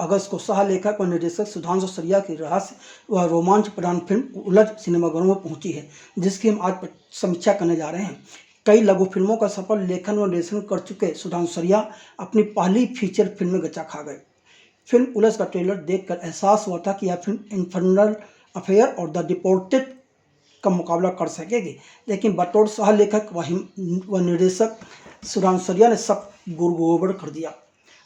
अगस्त को सह लेखक व निर्देशक सुधांशु सरिया की रहस्य व रोमांच प्रदान फिल्म उलझ सिनेमाघरों में पहुंची है, जिसकी हम आज समीक्षा करने जा रहे हैं। कई लघु फिल्मों का सफल लेखन व निर्देशन कर चुके सुधांशु सरिया अपनी पहली फीचर फिल्म में गचा खा गए। फिल्म उलझ का ट्रेलर देखकर एहसास हुआ था कि यह फिल्म इन्फर्नल अफेयर और द डिपोर्टेड का मुकाबला कर सकेगी, लेकिन बतौर सह लेखक व निर्देशक सुधांशु सरिया ने सब गुड़ कर दिया।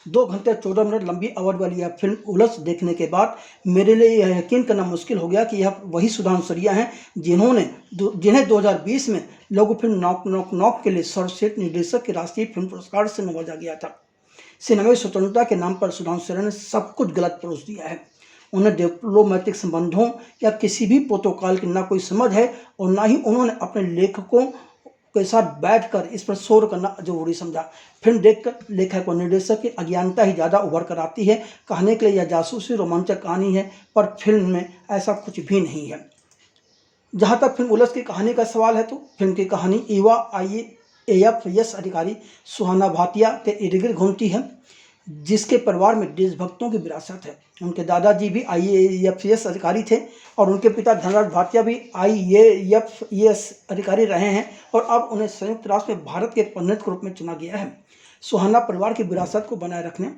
2 घंटे 14 मिनट लंबी अवधि वाली यह फिल्म उलझ देखने के बाद मेरे लिए यह यकीन करना मुश्किल हो गया कि यह वही सुधांशु सरिया हैं जिन्हें 2020 में लघु फिल्म नॉक नॉक नॉक के लिए सर्वश्रेष्ठ निर्देशक के राष्ट्रीय फिल्म पुरस्कार से नवाजा गया था। सिनेमाई स्वतंत्रता के नाम पर सुधांशु सरिया ने सब कुछ गलत परोस दिया है। उन्हें डिप्लोमेटिक संबंधों या किसी भी प्रोटोकॉल की ना कोई समझ है और ना ही उन्होंने अपने लेखकों के साथ बैठकर इस पर शोर करना जरूरी समझा। फिल्म देखकर लेखक और निर्देशक की अज्ञानता ही ज़्यादा उभर कर आती है। कहने के लिए यह जासूसी रोमांचक कहानी है, पर फिल्म में ऐसा कुछ भी नहीं है। जहाँ तक फिल्म उलझ की कहानी का सवाल है, तो फिल्म की कहानी युवा IAF अधिकारी सुहाना भाटिया के इर्द गिर्द घूमती है, जिसके परिवार में देशभक्तों की विरासत है। उनके दादाजी भी IAFS अधिकारी थे और उनके पिता धनराज भाटिया भी IAFS अधिकारी रहे हैं और अब उन्हें संयुक्त राष्ट्र में भारत के प्रतिनिधि के रूप में चुना गया है। सुहाना परिवार की विरासत को बनाए रखने,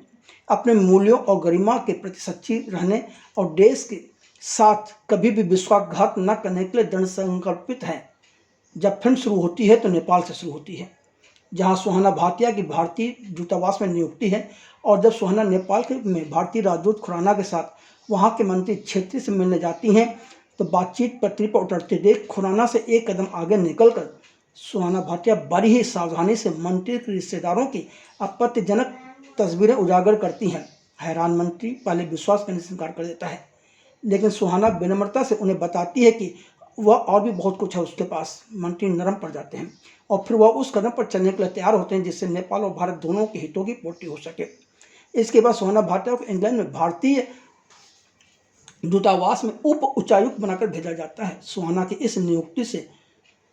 अपने मूल्यों और गरिमा के प्रति सच्ची रहने और देश के साथ कभी भी विश्वासघात न करने के लिए दृढ़ संकल्पित है। जब फिल्म शुरू होती है तो नेपाल से शुरू होती है, जहां सुहाना भाटिया की भारतीय दूतावास में नियुक्ति है, और जब सुहाना नेपाल में भारतीय राजदूत खुराना के साथ वहां के मंत्री छेत्री से मिलने जाती हैं, तो बातचीत पटरी पर उतरते देख खुराना से एक कदम आगे निकलकर सुहाना भाटिया बड़ी ही सावधानी से मंत्री के रिश्तेदारों की आपत्तिजनक तस्वीरें उजागर करती हैं। हैरान मंत्री पहले विश्वास करने से इनकार कर देता है, लेकिन सुहाना विनम्रता से उन्हें बताती है कि वह और भी बहुत कुछ है उसके पास। मंत्री नरम पड़ जाते हैं और फिर वह उस कदम पर चलने के लिए तैयार होते हैं जिससे नेपाल और भारत दोनों के हितों की पूर्ति हो सके। इसके बाद सुहाना भाटिया को इंग्लैंड में भारतीय दूतावास में उप उच्चायुक्त बनाकर भेजा जाता है। सुहाना की इस नियुक्ति से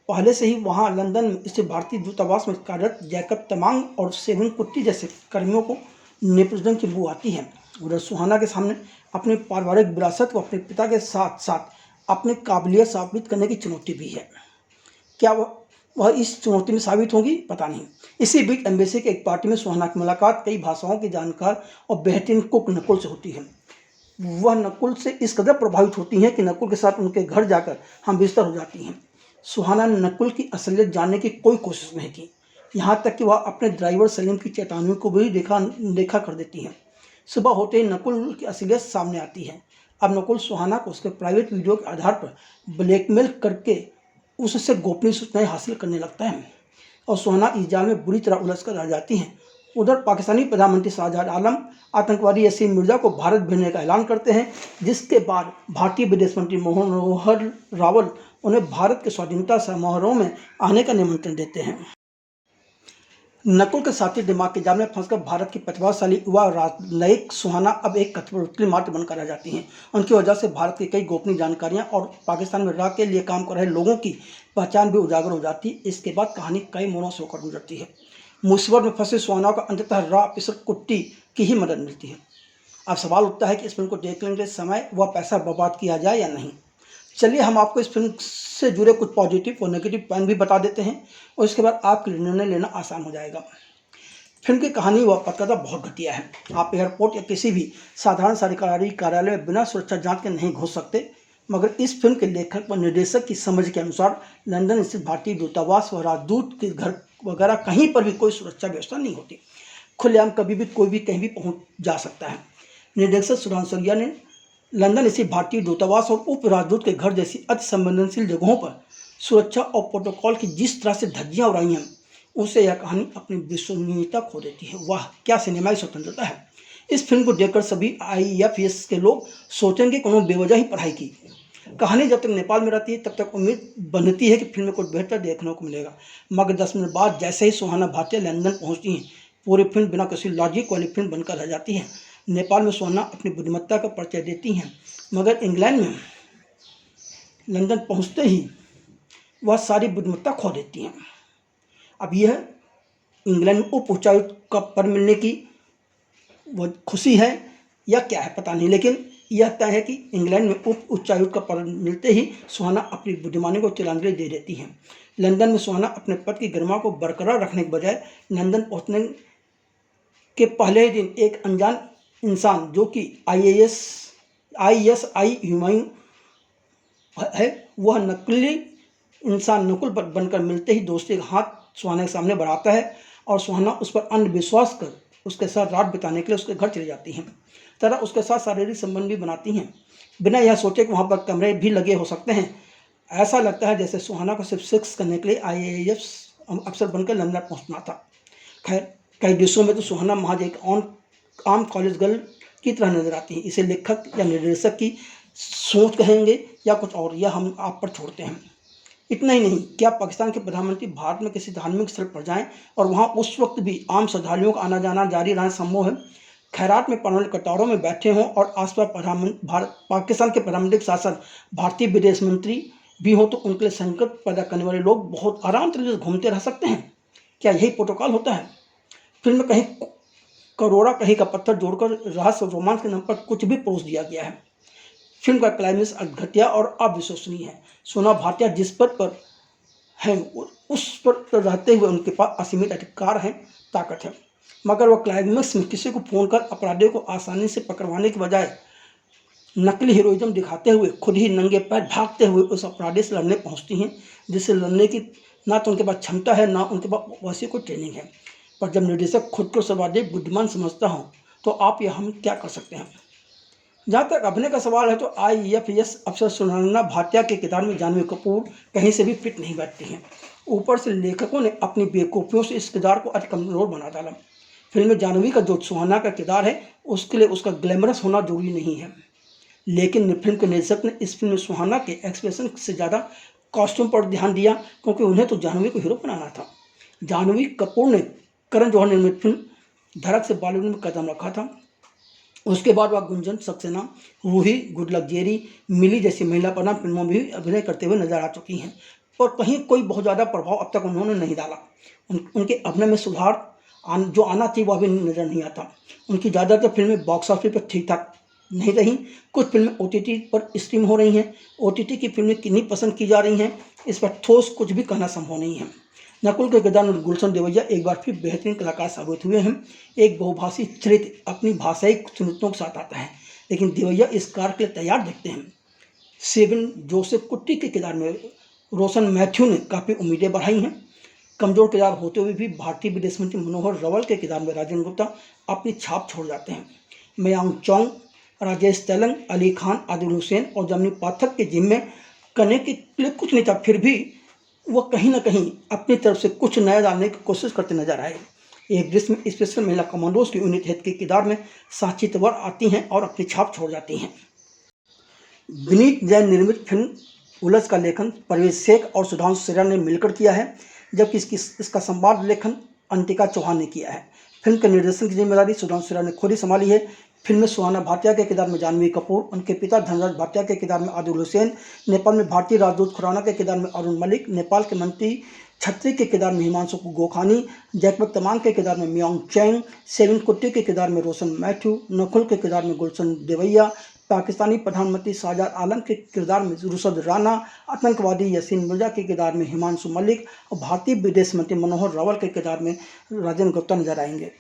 पहले से ही वहां लंदन में स्थित भारतीय दूतावास में कार्यरत जैकब तमांग और सेविन कुट्टी जैसे कर्मियों को नेपोटिज्म की बू आती है। उधर सुहाना के सामने अपनी पारिवारिक विरासत व अपने पिता के साथ साथ अपनी काबिलियत साबित करने की चुनौती भी है। क्या वह इस चुनौती में साबित होगी, पता नहीं। इसी बीच एम्बेसी के एक पार्टी में सुहाना की मुलाकात कई भाषाओं के जानकार और बेहतरीन कुक नकुल से होती है। वह नकुल से इस कदर प्रभावित होती हैं कि नकुल के साथ उनके घर जाकर हम बिस्तर हो जाती हैं। सुहाना ने नकुल की असलियत जानने की कोई कोशिश नहीं की, यहाँ तक कि वह अपने ड्राइवर सलीम की चेतावनी को भी देखा कर देती हैं। सुबह होते ही नकुल की असलियत सामने आती है। अब नकुल सुहाना को उसके प्राइवेट वीडियो के आधार पर ब्लैकमेल करके उससे गोपनीय सूचनाएं हासिल करने लगता है और सुहाना इस जाल में बुरी तरह उलझ कर रह जाती हैं। उधर पाकिस्तानी प्रधानमंत्री शाहजहां आलम आतंकवादी यासीन मिर्जा को भारत भेजने का ऐलान करते हैं, जिसके बाद भारतीय विदेश मंत्री मनोहर रावल उन्हें भारत के स्वाधीनता समारोह में आने का निमंत्रण देते हैं। नकुल के साथी दिमाग के जाल में फंसकर भारत की प्रतिभाशाली युवा राजनयिक सुहाना अब एक कठपुतली मात्र बनकर रह जाती हैं। उनकी वजह से भारत की कई गोपनीय जानकारियां और पाकिस्तान में राह के लिए काम कर रहे लोगों की पहचान भी उजागर हो जाती है। इसके बाद कहानी कई मोड़ों से होकर गुजरती है। मुसीबत में फंसे सुहाना को अंततः राह पिसल कुट्टी की ही मदद मिलती है। अब सवाल उठता है कि इस फिल्म को देखने के समय वह पैसा बर्बाद किया जाए या नहीं। चलिए हम आपको इस फिल्म से जुड़े कुछ पॉजिटिव और नेगेटिव पॉइंट भी बता देते हैं और इसके बाद आपके लिए निर्णय लेना आसान हो जाएगा। फिल्म की कहानी व पटकथा बहुत घटिया है। आप एयरपोर्ट या किसी भी साधारण सरकारी कार्यालय में बिना सुरक्षा जांच के नहीं घुस सकते, मगर इस फिल्म के लेखक व निर्देशक की समझ के अनुसार लंदन स्थित भारतीय दूतावास व राजदूत के घर वगैरह कहीं पर भी कोई सुरक्षा व्यवस्था नहीं होती। खुलेआम कभी भी कोई भी कहीं भी पहुँच जा सकता है। निर्देशक सुधांशु सरिया ने लंदन स्थित भारतीय दूतावास और उप राजदूत के घर जैसी अति संवेदनशील जगहों पर सुरक्षा और प्रोटोकॉल की जिस तरह से धज्जियां उड़ाई हैं, उससे यह कहानी अपनी विश्वसनीयता खो देती है। वाह क्या सिनेमाई स्वतंत्रता है। इस फिल्म को देखकर सभी IAFS के लोग सोचेंगे कि उन्होंने बेवजह ही पढ़ाई की। कहानी जब तक नेपाल में रहती है तब तक उम्मीद बनती है कि फिल्म में कुछ बेहतर देखने को मिलेगा, मगर 10 मिनट बाद जैसे ही सुहाना भाटिया लंदन पहुँचती हैं, पूरी फिल्म बिना किसी लॉजिक वाली फिल्म बनकर रह जाती है। नेपाल में सुहाना अपनी बुद्धिमत्ता का परिचय देती हैं, मगर इंग्लैंड में लंदन पहुंचते ही वह सारी बुद्धिमत्ता खो देती हैं। अब यह इंग्लैंड में उप उच्चायुक्त का पद मिलने की वो खुशी है या क्या है पता नहीं, लेकिन यह तय है कि इंग्लैंड में उप उच्चायुक्त का पद मिलते ही सुहाना अपनी बुद्धिमानी को तिलांजलि दे देती हैं। लंदन में सुहाना अपने पद की गरिमा को बरकरार रखने के बजाय लंदन पहुंचने के पहले ही दिन एक अनजान इंसान जो कि ISI हुमायूं है, वह नकली इंसान नकुल बनकर मिलते ही दोस्ती का हाथ सुहाना के सामने बढ़ाता है और सुहाना उस पर अंधविश्वास कर उसके साथ रात बिताने के लिए उसके घर चली जाती हैं तथा उसके साथ शारीरिक संबंध भी बनाती हैं, बिना यह सोचे कि वहाँ पर कमरे भी लगे हो सकते हैं। ऐसा लगता है जैसे सुहाना को सिर्फ सेक्स करने के लिए IAS अफसर बनकर लंदन पहुँचना था। खैर, कई दृश्यों में तो सुहाना महज एक आम कॉलेज गर्ल की तरह नजर आती है। इसे लेखक या निर्देशक की सोच कहेंगे या कुछ और, यह हम आप पर छोड़ते हैं। इतना ही नहीं, क्या पाकिस्तान के प्रधानमंत्री भारत में किसी धार्मिक स्थल पर जाएं और वहां उस वक्त भी आम श्रद्धालुओं का आना जाना जारी रहना संभव है? खैरात में परमानेंट कतारों में बैठे हों और आसपास पाकिस्तान के प्रधानमंत्री के साथ साथ भारतीय विदेश मंत्री भी हो तो उनके लिए संकट पैदा करने वाले लोग बहुत आराम तरीके से घूमते रह सकते हैं? क्या यही प्रोटोकॉल होता है? फिल्म में कहीं करोड़ा कहीं का पत्थर जोड़कर रहस्य और रोमांस के नाम पर कुछ भी परोस दिया गया है। फिल्म का क्लाइमेक्स घटिया और अविश्वसनीय है। सोना भाटिया जिस पद पर हैं उस पर रहते हुए उनके पास असीमित अधिकार है, ताकत है, मगर वह क्लाइमेक्स में किसी को फोन कर अपराधियों को आसानी से पकड़वाने के बजाय नकली हीरोइज्म दिखाते हुए खुद ही नंगे पैर भागते हुए उस अपराधी से लड़ने पहुंचती हैं, जिससे लड़ने की ना तो उनके पास क्षमता है ना उनके पास वैसी कोई ट्रेनिंग है। पर जब निर्देशक खुद को सर्वाधिक बुद्धिमान समझता हो तो आप या हम क्या कर सकते हैं? जहाँ तक अभिनय का सवाल है तो IFS अफसर सुनंदा भाटिया के किरदार में जानवी कपूर कहीं से भी फिट नहीं बैठती हैं। ऊपर से लेखकों ने अपनी बेवकूफ़ियों से इस किरदार को अति कमजोर बना डाला। फिल्म में जानवी का जो सुहाना का किरदार है उसके लिए उसका ग्लैमरस होना जरूरी नहीं है, लेकिन फिल्म के निर्देशक ने इस फिल्म में सुहाना के एक्सप्रेशन से ज़्यादा कॉस्ट्यूम पर ध्यान दिया, क्योंकि उन्हें तो जानवी को हीरो बनाना था। जानवी कपूर ने करण जौहर निर्मित फिल्म धड़क से बॉलीवुड में कदम रखा था। उसके बाद वह गुंजन सक्सेना, रूही, गुड लक जेरी, मिली जैसी महिला प्रधान फिल्मों में भी अभिनय करते हुए नजर आ चुकी हैं, पर कहीं कोई बहुत ज़्यादा प्रभाव अब तक उन्होंने नहीं डाला। उनके अभिनय में सुधार जो आना चाहिए वह भी नज़र नहीं आता। उनकी ज़्यादातर फिल्में बॉक्स ऑफिस पर ठीक ठाक नहीं रही। कुछ फिल्में OTT पर स्ट्रीम हो रही हैं। OTT की फिल्में कितनी पसंद की जा रही हैं, इस पर ठोस कुछ भी कहना संभव नहीं है। नकुल के किरदार में गुलशन देवैया एक बार फिर बेहतरीन कलाकार साबित हुए हैं। एक बहुभाषी चरित्र अपनी भाषाई चुनौतियों के साथ आता है, लेकिन देवैया इस कार्य के लिए तैयार दिखते हैं। सेविन जोसेफ कुट्टी के किरदार में रोशन मैथ्यू ने काफ़ी उम्मीदें बढ़ाई हैं। कमजोर किरदार होते हुए भी भारतीय विदेश मंत्री मनोहर रवल के किरदार में राजेंद्र गुप्ता अपनी छाप छोड़ जाते हैं। मयांक चौंग, राजेश तेलंग, अली खान, आदिल हुसैन और जमनी पाठक के जिम्मे करने के लिए कुछ नहीं था, फिर भी वह कहीं ना कहीं अपनी तरफ से कुछ नया डालने की कोशिश करते नजर आए। एक दृश्य में स्पेशल महिला कमांडोज की यूनिट हेड के किरदार में साक्षी तंवर आती हैं और अपनी छाप छोड़ जाती हैं। विनीत जैन निर्मित फिल्म उलझ का लेखन परवेज शेख और सुधांशु सिरा ने मिलकर किया है, जबकि इसका संवाद लेखन अंतिका चौहान ने किया है। फिल्म के निर्देशन की जिम्मेदारी सुधांशु सिरा ने खुद ही संभाली है। फिल्म में सुहाना भाटिया के किरदार में जानवी कपूर, उनके पिता धनराज भाटिया के किरदार में आदिल हुसैन, नेपाल में भारतीय राजदूत खुराना के किरदार में अरुण मलिक, नेपाल के मंत्री छत्री के किरदार में हिमांशु गोखानी, जैकब तमांग के किरदार में मियांग चैंग, सेविन कुट्टी के किरदार में रोशन मैथ्यू, नकुल के किरदार में गुलशन देवैया, पाकिस्तानी प्रधानमंत्री शाहजहां आलम के किरदार में रुशद राना, आतंकवादी यासीन मिर्जा के किरदार में हिमांशु मलिक और भारतीय विदेश मंत्री मनोहर रवल के किरदार में राजेंद्र गुप्ता नजर आएंगे।